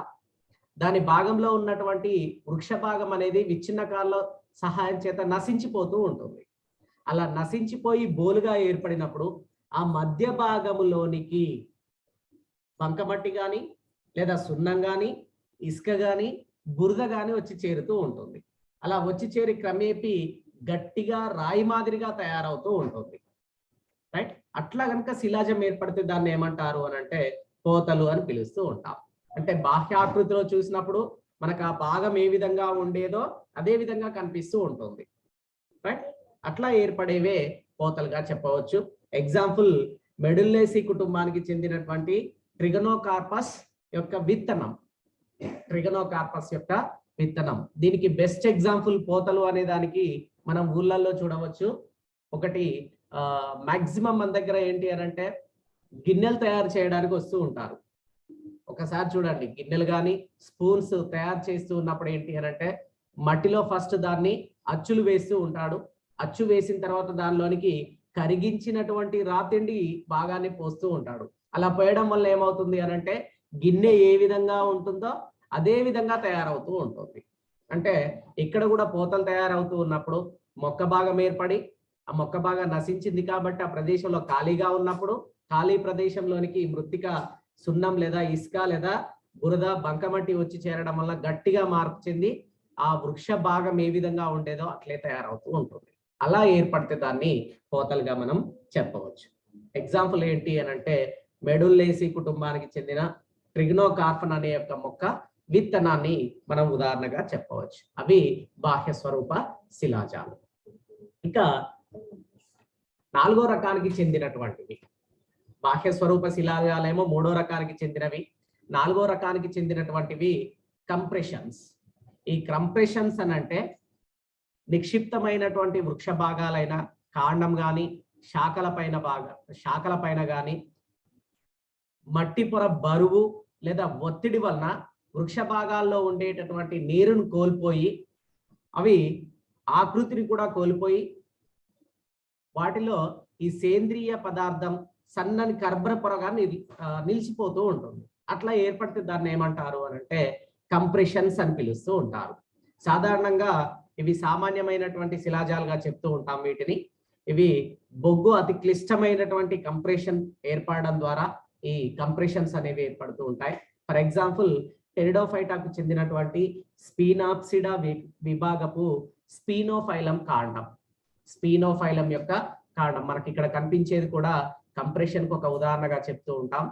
దాని భాగంలో ఉన్నటువంటి వృక్ష భాగం అనేది విచ్ఛిన్నకారుల సహాయం చేత నశించిపోతూ ఉంటుంది. అలా నశించిపోయి బోలుగా ఏర్పడినప్పుడు ఆ మధ్య భాగములోనికి బంకమట్టి కానీ లేదా సున్నం కానీ ఇసుక కానీ బురద కానీ వచ్చి చేరుతూ ఉంటుంది. అలా వచ్చి చేరి క్రమేపీ గట్టిగా రాయి మాదిరిగా తయారవుతూ ఉంటుంది. రైట్. అట్లా కనుక శిలాజం ఏర్పడితే దాన్ని ఏమంటారు అని అంటే పోతలు అని పిలుస్తూ ఉంటాం. అంటే బాహ్యాకృతిలో చూసినప్పుడు మనకు ఆ భాగం ఏ విధంగా ఉండేదో అదే విధంగా కనిపిస్తూ ఉంటుంది. రైట్. అట్లా ఏర్పడేవే పోతలుగా చెప్పవచ్చు. ఎగ్జాంపుల్ మెడుల్లేసి కుటుంబానికి చెందినటువంటి ట్రిగనోకార్పస్ యొక్క విత్తనం. ట్రిగనోకార్పస్ యొక్క విత్తనం దీనికి బెస్ట్ ఎగ్జాంపుల్ పోతలు అనే దానికి మనం ఊళ్ళల్లో చూడవచ్చు. ఒకటి మాక్సిమం మన దగ్గర ఏంటి అని అంటే గిన్నెలు తయారు చేయడానికి వస్తూ ఉంటారు. ఒకసారి చూడండి, గిన్నెలు కానీ స్పూన్స్ తయారు చేస్తూ ఉన్నప్పుడు ఏంటి అని అంటే మట్టిలో ఫస్ట్ దాన్ని అచ్చులు వేస్తూ ఉంటాడు. అచ్చు వేసిన తర్వాత దానిలోనికి కరిగించినటువంటి రాతిండి భాగాన్ని పోస్తూ ఉంటాడు. అలా పోయడం వల్ల ఏమవుతుంది అని అంటే గిన్నె ఏ విధంగా ఉంటుందో అదే విధంగా తయారవుతూ ఉంటుంది. అంటే ఇక్కడ కూడా పోతలు తయారవుతూ ఉన్నప్పుడు మొక్క భాగం ఏర్పడి ఆ మొక్క భాగం నశించింది కాబట్టి ఆ ప్రదేశంలో ఖాళీగా ఉన్నప్పుడు ఖాళీ ప్రదేశంలోనికి మృత్తిక సున్నం లేదా ఇసుక లేదా బురద బంకమట్టి వచ్చి చేరడం వల్ల గట్టిగా మార్పు చెంది ఆ వృక్ష భాగం ఏ విధంగా ఉండేదో అట్లే తయారవుతూ ఉంటుంది. అలా ఏర్పడితే దాన్ని పోతలుగా మనం చెప్పవచ్చు. ఎగ్జాంపుల్ ఏంటి అని అంటే మెడుల్లేసి కుటుంబానికి చెందిన ట్రిగనోకార్పన్ అనే యొక్క మొక్క విత్తనాన్ని మనం ఉదాహరణగా చెప్పవచ్చు. అవి బాహ్య స్వరూప శిలాజాలు. ఇంకా 4వ రకానికి చెందినటువంటివి బాహ్య స్వరూప శిలాజాలేమో 3వ రకానికి చెందినవి. 4వ రకానికి చెందినటువంటివి కంప్రెషన్స్. ఈ కంప్రెషన్స్ అని అంటే నిక్షిప్తమైనటువంటి వృక్ష భాగాలైన కాండం కానీ శాఖల పైన కానీ మట్టి పొర బరువు లేదా ఒత్తిడి వలన వృక్ష భాగాల్లో ఉండేటటువంటి నీరును కోల్పోయి అవి ఆకృతిని కూడా కోల్పోయి వాటిలో ఈ సేంద్రియ పదార్థం సన్నని కర్బన పొరగా నిలిచిపోతూ ఉంటుంది. అట్లా ఏర్పడితే దాన్ని ఏమంటారు అని అంటే కంప్రెషన్స్ అని పిలుస్తూ ఉంటారు. సాధారణంగా ఇవి సామాన్యమైనటువంటి శిలాజాలుగా చెప్తూ ఉంటాం వీటిని. ఇవి బొగ్గు అతి క్లిష్టమైనటువంటి కంప్రెషన్ ఏర్పడడం ద్వారా ఈ కంప్రెషన్స్ అనేవి ఏర్పడుతూ ఉంటాయి. ఫర్ ఎగ్జాంపుల్ టెరిడోఫైటాకు చెందినటువంటి స్పీనాప్సిడా విభాగపు స్పీనోఫైలం కాండం. స్పీనోఫైలం యొక్క కాండం మనకి ఇక్కడ కనిపించేది కూడా కంప్రెషన్ కు ఒక ఉదాహరణగా చెప్తూ ఉంటాం.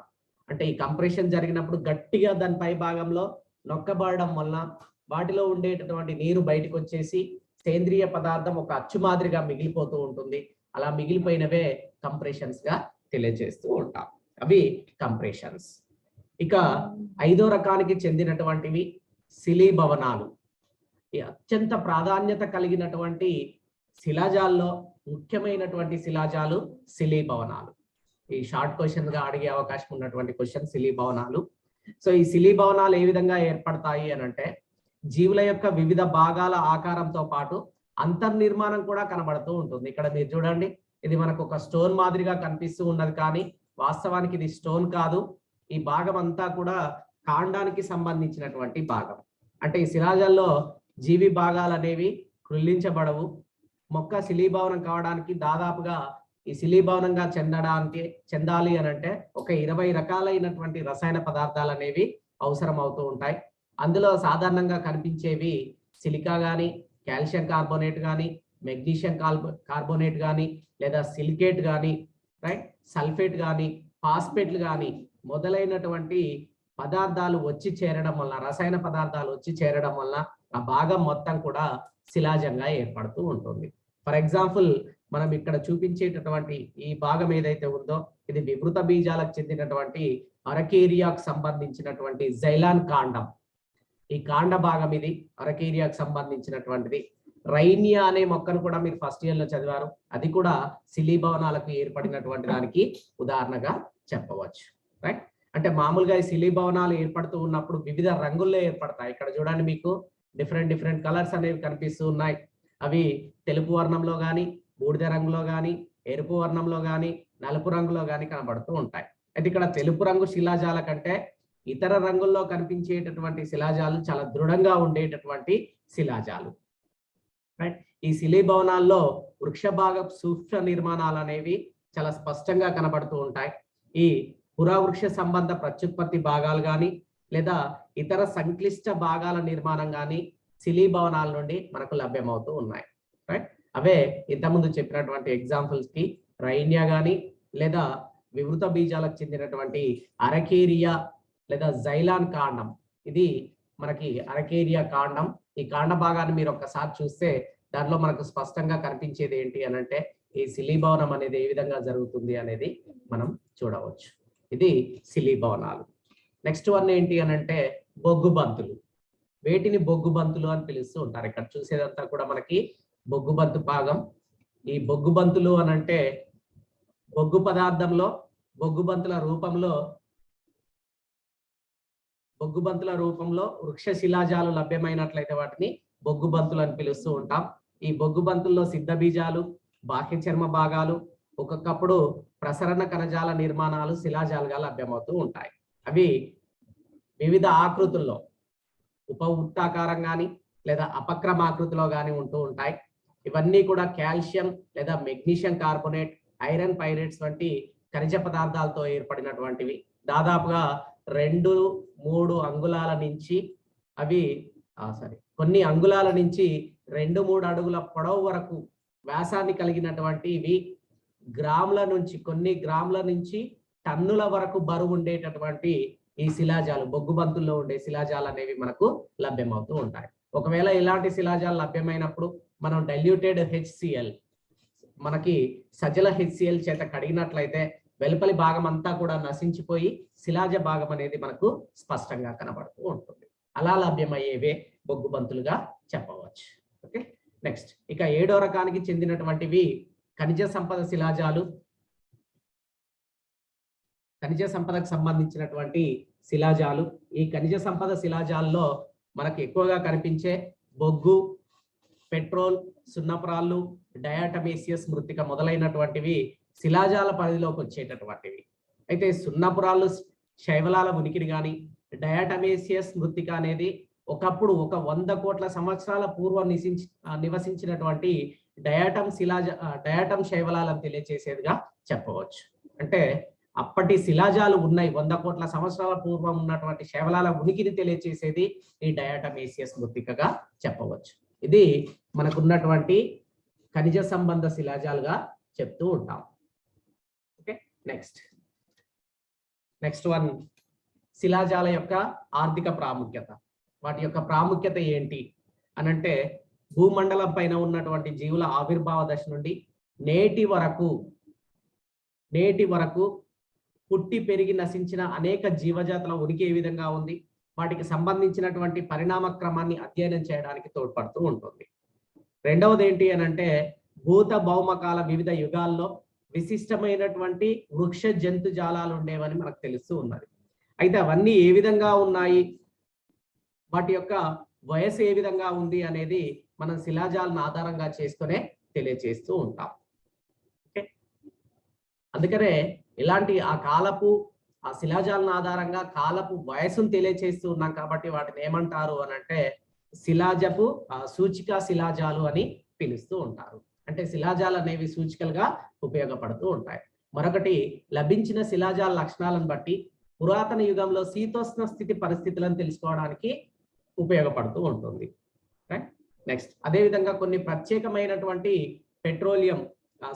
అంటే ఈ కంప్రెషన్ జరిగినప్పుడు గట్టిగా దాని పై భాగంలో నొక్కబడడం వల్ల వాటిలో ఉండేటటువంటి నీరు బయటకు వచ్చేసి సేంద్రియ పదార్థం ఒక అచ్చు మాదిరిగా మిగిలిపోతూ ఉంటుంది. అలా మిగిలిపోయినవే కంప్రెషన్స్ గా తెలియజేస్తూ ఉంటాం. అవి కంప్రెషన్స్. ఇక 5వ రకానికి చెందినటువంటివి శిలీభవనాలు. ఈ అత్యంత ప్రాధాన్యత కలిగినటువంటి శిలాజాల్లో ముఖ్యమైనటువంటి శిలాజాలు శిలీభవనాలు. ఈ షార్ట్ క్వశ్చన్ గా అడిగే అవకాశం ఉన్నటువంటి క్వశ్చన్ శిలీభవనాలు. సో ఈ శిలీభవనాలు ఏ విధంగా ఏర్పడతాయి అని అంటే జీవుల యొక్క వివిధ భాగాల ఆకారంతో పాటు అంతర్నిర్మాణం కూడా కనబడుతూ ఉంటుంది. ఇక్కడ మీరు చూడండి, ఇది మనకు ఒక స్టోన్ మాదిరిగా కనిపిస్తూ ఉన్నది, కానీ వాస్తవానికి ఇది స్టోన్ కాదు. ఈ భాగం అంతా కూడా కాండానికి సంబంధించినటువంటి భాగం. అంటే ఈ శిలాజాల్లో జీవి భాగాలు అనేవి కృల్లించబడవు. మొక్క శిలీభవనం కావడానికి దాదాపుగా ఈ శిలీభవనంగా చెందాలి అని అంటే ఒక 20 రకాలైనటువంటి రసాయన పదార్థాలు అనేవి అవసరం అవుతూ ఉంటాయి. అందులో సాధారణంగా కనిపించేవి సిలికా కానీ, కాల్షియం కార్బోనేట్ కానీ, మెగ్నీషియం కార్బోనేట్ కానీ, లేదా సిలికేట్ కానీ, రైట్, సల్ఫేట్ కానీ, ఫాస్ఫేట్లు కానీ మొదలైనటువంటి పదార్థాలు వచ్చి చేరడం వల్ల, రసాయన పదార్థాలు వచ్చి చేరడం వల్ల ఆ భాగం మొత్తం కూడా శిలాజంగా ఏర్పడుతూ ఉంటుంది. ఫర్ ఎగ్జాంపుల్ మనం ఇక్కడ చూపించేటటువంటి ఈ భాగం ఏదైతే ఉందో ఇది వివృత బీజాలకు చెందినటువంటి అరకేరియాకు సంబంధించినటువంటి జైలాన్ కాండం. ఈ కాండ భాగం ఇది అరకేరియాకు సంబంధించినటువంటిది. రైనియా అనే మొక్కను కూడా మీరు ఫస్ట్ ఇయర్ లో చదివారు. అది కూడా శిలీభవనాలకు ఏర్పడినటువంటి దానికి ఉదాహరణగా చెప్పవచ్చు. రైట్, అంటే మామూలుగా ఈ శిలీభవనాలు ఏర్పడుతూ ఉన్నప్పుడు వివిధ రంగుల్లో ఏర్పడతాయి. ఇక్కడ చూడండి, మీకు డిఫరెంట్ కలర్స్ అనేవి కనిపిస్తూ ఉన్నాయి. అవి తెలుపు వర్ణంలో కానీ, బూడిద రంగులో కానీ, ఎరుపు వర్ణంలో కానీ, నలుపు రంగులో కానీ కనబడుతూ ఉంటాయి. అయితే ఇక్కడ తెలుపు రంగు శిలాజాల కంటే ఇతర రంగుల్లో కనిపించేటటువంటి శిలాజాలు చాలా దృఢంగా ఉండేటటువంటి శిలాజాలు. రైట్, ఈ శిలీభవనాల్లో వృక్ష భాగ సూక్ష్మ నిర్మాణాలు అనేవి చాలా స్పష్టంగా కనబడుతూ ఉంటాయి. ఈ పురావృక్ష సంబంధ ప్రత్యుత్పత్తి భాగాలు కానీ లేదా ఇతర సంక్లిష్ట భాగాల నిర్మాణం కానీ శిలీభవనాల నుండి మనకు లభ్యమవుతూ ఉన్నాయి. రైట్, అవే ఇంతకుముందు చెప్పినటువంటి ఎగ్జాంపుల్స్ కి రైనియా కానీ లేదా వివృత బీజాలకు చెందినటువంటి అరకేరియా లేదా జైలాన్ కాండం. ఇది మనకి అరకేరియా కాండం. ఈ కాండ భాగాన్ని మీరు ఒక్కసారి చూస్తే దానిలో మనకు స్పష్టంగా కనిపించేది ఏంటి అని అంటే ఈ శిలీభవనం అనేది ఏ విధంగా జరుగుతుంది అనేది మనం చూడవచ్చు. ఇది శిలీభవనాలు. నెక్స్ట్ వన్ ఏంటి అని అంటే బొగ్గు బంతులు. వేటిని బొగ్గు బంతులు అని పిలుస్తూ ఉంటారు. ఇక్కడ చూసేదంతా కూడా మనకి బొగ్గు బంతు భాగం. ఈ బొగ్గు బంతులు అని అంటే బొగ్గు పదార్థంలో బొగ్గు బంతుల రూపంలో వృక్ష శిలాజాలు లభ్యమైనట్లయితే వాటిని బొగ్గు బంతులు అని పిలుస్తూ ఉంటాం. ఈ బొగ్గు బంతుల్లో సిద్ధ బీజాలు, బాహ్య చర్మ భాగాలు, ఒక్కొక్కప్పుడు ప్రసరణ కణజాల నిర్మాణాలు శిలాజాలుగా లభ్యమవుతూ ఉంటాయి. అవి వివిధ ఆకృతుల్లో ఉపవృత్తాకారం కానీ లేదా అపక్రమాకృతిలో కానీ ఉంటూ ఉంటాయి. ఇవన్నీ కూడా కాల్షియం లేదా మెగ్నీషియం కార్బోనేట్, ఐరన్ పైరేట్స్ వంటి ఖనిజ పదార్థాలతో ఏర్పడినటువంటివి. దాదాపుగా 2-3 అంగుళాల నుంచి కొన్ని అంగుళాల నుంచి 2-3 అడుగుల పొడవు వరకు వ్యాసాన్ని కలిగినటువంటి ఇవి కొన్ని గ్రాముల నుంచి టన్నుల వరకు బరువు ఉండేటటువంటి ఈ శిలాజాలు, బొగ్గు బంతుల్లో ఉండే శిలాజాలు అనేవి మనకు లభ్యమవుతూ ఉంటాయి. ఒకవేళ ఇలాంటి శిలాజాలు లభ్యమైనప్పుడు మనం డైల్యూటెడ్ HCl, మనకి సజల HCl చేత కడిగినట్లయితే వెలుపలి భాగం అంతా కూడా నశించిపోయి శిలాజ భాగం అనేది మనకు స్పష్టంగా కనబడుతూ ఉంటుంది. అలా లభ్యమయ్యేవే బొగ్గు బంతులుగా చెప్పవచ్చు. ఓకే, నెక్స్ట్ ఇక 7వ రకానికి చెందినటువంటివి ఖనిజ సంపద శిలాజాలు. ఖనిజ సంపదకు సంబంధించినటువంటి శిలాజాలు. ఈ ఖనిజ సంపద శిలాజాల్లో మనకు ఎక్కువగా కనిపించే బొగ్గు, పెట్రోల్, సున్నపురాళ్ళు, డయాటమేసియస్ మృత్తిక మొదలైనటువంటివి శిలాజాల పరిధిలోకి వచ్చేటటువంటివి. అయితే సున్నపురాళ్ళు శైవలాల ఉనికిని కానీ, డయాటమేసియస్ మృత్తిక అనేది ఒకప్పుడు 100 కోట్ల సంవత్సరాల పూర్వం నివసించినటువంటి డయాటం శైవలాలను తెలియజేసేదిగా చెప్పవచ్చు. అంటే అప్పటి శిలాజాలు ఉన్నాయి, 100 కోట్ల సంవత్సరాల పూర్వం ఉన్నటువంటి శైవలాల ఉనికిని తెలియజేసేది ఈ డయాటమేసియస్ మృత్తికగా చెప్పవచ్చు. ఇది మనకున్నటువంటి ఖనిజ సంబంధ శిలాజాలుగా చెప్తూ ఉంటాం. ఓకే, నెక్స్ట్ వన్ శిలాజాల యొక్క ఆర్థిక ప్రాముఖ్యత. వాటి యొక్క ప్రాముఖ్యత ఏంటి అనంటే, భూమండలం పైన ఉన్నటువంటి జీవుల ఆవిర్భావ దశ నుండి నేటి వరకు పుట్టి పెరిగి నశించిన అనేక జీవజాతుల ఉనికి ఏ విధంగా ఉంది, వాటికి సంబంధించినటువంటి పరిణామ క్రమాన్ని అధ్యయనం చేయడానికి తోడ్పడుతూ ఉంటుంది. రెండవది ఏంటి అనంటే, భూత భౌమకాల వివిధ యుగాల్లో విశిష్టమైనటువంటి వృక్ష జంతు జాలాలు ఉండేవని మనకు తెలుస్తూ ఉన్నది. అయితే అవన్నీ ఏ విధంగా ఉన్నాయి, వాటి యొక్క వయసు ఏ విధంగా ఉంది అనేది మనం శిలాజాలను ఆధారంగా చేసుకునే తెలియజేస్తూ ఉంటాం. ఓకే, అందుకనే ఇలాంటి ఆ శిలాజాలను ఆధారంగా కాలపు వయసును తెలియజేస్తూ ఉన్నాం కాబట్టి వాటిని ఏమంటారు అనంటే శిలాజపు సూచిక శిలాజాలు అని పిలుస్తూ ఉంటారు. అంటే శిలాజాలు అనేవి సూచికలుగా ఉపయోగపడుతూ ఉంటాయి. మరొకటి, లభించిన శిలాజాల లక్షణాలను బట్టి పురాతన యుగంలో శీతోష్ణ స్థితి పరిస్థితులను తెలుసుకోవడానికి ఉపయోగపడుతూ ఉంటుంది. నెక్స్ట్ అదేవిధంగా కొన్ని ప్రత్యేకమైనటువంటి పెట్రోలియం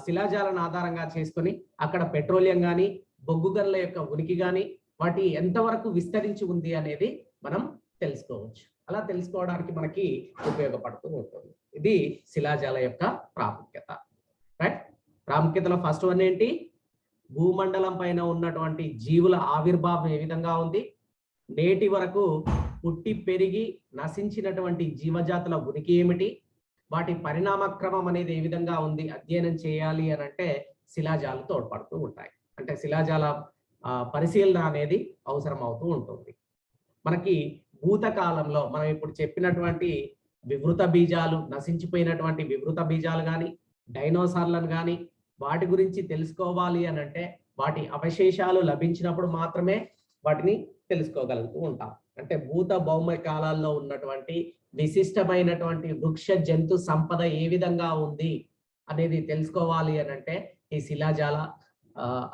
శిలాజాలను ఆధారంగా చేసుకొని అక్కడ పెట్రోలియం కానీ బొగ్గు గనుల యొక్క ఉనికి కానీ వాటి ఎంతవరకు విస్తరించి ఉంది అనేది మనం తెలుసుకోవచ్చు. అలా తెలుసుకోవడానికి మనకి ఉపయోగపడుతూ ఉంటుంది. ఇది శిలాజాల యొక్క ప్రాముఖ్యత. రైట్, ప్రాముఖ్యతలో ఫస్ట్ వన్ ఏంటి, భూమండలం పైన ఉన్నటువంటి జీవుల ఆవిర్భావం ఏ విధంగా ఉంది, నేటి వరకు పుట్టి పెరిగి నశించినటువంటి జీవజాతుల ఉనికి ఏమిటి, వాటి పరిణామ క్రమం అనేది ఏ విధంగా ఉంది అధ్యయనం చేయాలి అని అంటే శిలాజాలు తోడ్పడుతూ ఉంటాయి. అంటే శిలాజాల పరిశీలన అనేది అవసరం అవుతూ ఉంటుంది. మనకి భూతకాలంలో మనం ఇప్పుడు చెప్పినటువంటి వివృత బీజాలు, నశించిపోయినటువంటి వివృత బీజాలు కానీ, డైనోసార్లను కానీ వాటి గురించి తెలుసుకోవాలి అని అంటే వాటి అవశేషాలు లభించినప్పుడు మాత్రమే వాటిని తెలుసుకోగలుగుతూ ఉంటాం. అంటే భూత భౌమ కాలాల్లో ఉన్నటువంటి విశిష్టమైనటువంటి వృక్ష జంతు సంపద ఏ విధంగా ఉంది అనేది తెలుసుకోవాలి అని అంటే ఈ శిలాజాల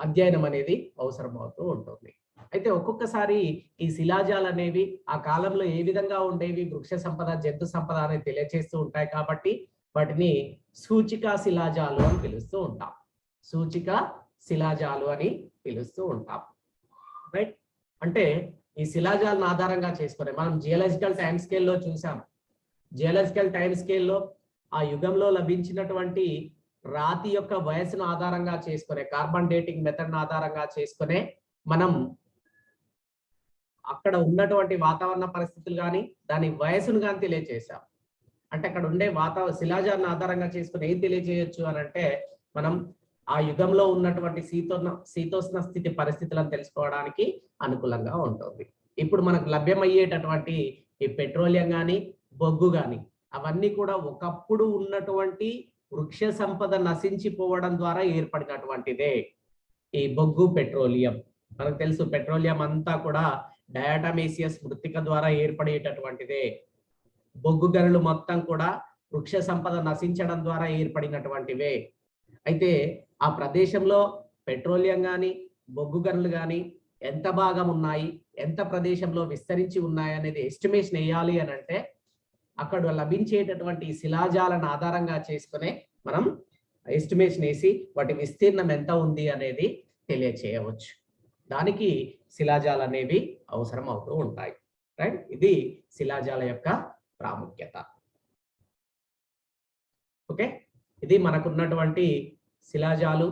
అధ్యయనం అనేది అవసరం అవుతూ ఉంటుంది. అయితే ఒక్కొక్కసారి ఈ శిలాజాలు అనేవి ఆ కాలంలో ఏ విధంగా ఉండేవి, వృక్ష సంపద జంతు సంపద అనేది తెలియజేస్తూ ఉంటాయి కాబట్టి వాటిని సూచిక శిలాజాలు అని పిలుస్తూ ఉంటాం. సూచిక శిలాజాలు అని పిలుస్తూ ఉంటాం. రైట్, అంటే ఈ శిలాజాలను ఆధారంగా చేసుకునే మనం జియోలాజికల్ టైం స్కేల్లో చూసాం. జియోలాజికల్ టైం స్కేల్లో ఆ యుగంలో లభించినటువంటి రాతి యొక్క వయసును ఆధారంగా చేసుకునే, కార్బన్ డేటింగ్ మెథడ్ ఆధారంగా చేసుకునే మనం అక్కడ ఉన్నటువంటి వాతావరణ పరిస్థితులు కానీ దాని వయసును కానీ తెలియజేశాం. అంటే అక్కడ ఉండే శిలాజాలను ఆధారంగా చేసుకుని ఏం తెలియజేయొచ్చు అని అంటే మనం ఆ యుగంలో ఉన్నటువంటి శీతోష్ణ స్థితి పరిస్థితులను తెలుసుకోవడానికి అనుకూలంగా ఉంటుంది. ఇప్పుడు మనకు లభ్యమయ్యేటటువంటి ఈ పెట్రోలియం కానీ బొగ్గు కానీ అవన్నీ కూడా ఒకప్పుడు ఉన్నటువంటి వృక్ష సంపద నశించిపోవడం ద్వారా ఏర్పడినటువంటిదే ఈ బొగ్గు పెట్రోలియం. మనకు తెలుసు పెట్రోలియం అంతా కూడా డయాటమేసియస్ మృత్తిక ద్వారా ఏర్పడేటటువంటిదే. బొగ్గు గనులు మొత్తం కూడా వృక్ష సంపద నశించడం ద్వారా ఏర్పడినటువంటివే. అయితే ఆ ప్రదేశంలో పెట్రోలియం కానీ బొగ్గు గనులు కానీ ఎంత భాగం ఉన్నాయి, ఎంత ప్రదేశంలో విస్తరించి ఉన్నాయి అనేది ఎస్టిమేషన్ వేయాలి అని అంటే అక్కడ లభించేటటువంటి శిలాజాలను ఆధారంగా చేసుకునే మనం ఎస్టిమేషన్ వేసి వాటి విస్తీర్ణం ఎంత ఉంది అనేది తెలియచేయవచ్చు. దానికి శిలాజాలు అనేవి అవసరం అవుతూ ఉంటాయి. రైట్, ఇది శిలాజాల యొక్క ప్రాముఖ్యత. ఓకే, ఇది మనకున్నటువంటి శిలాజాలు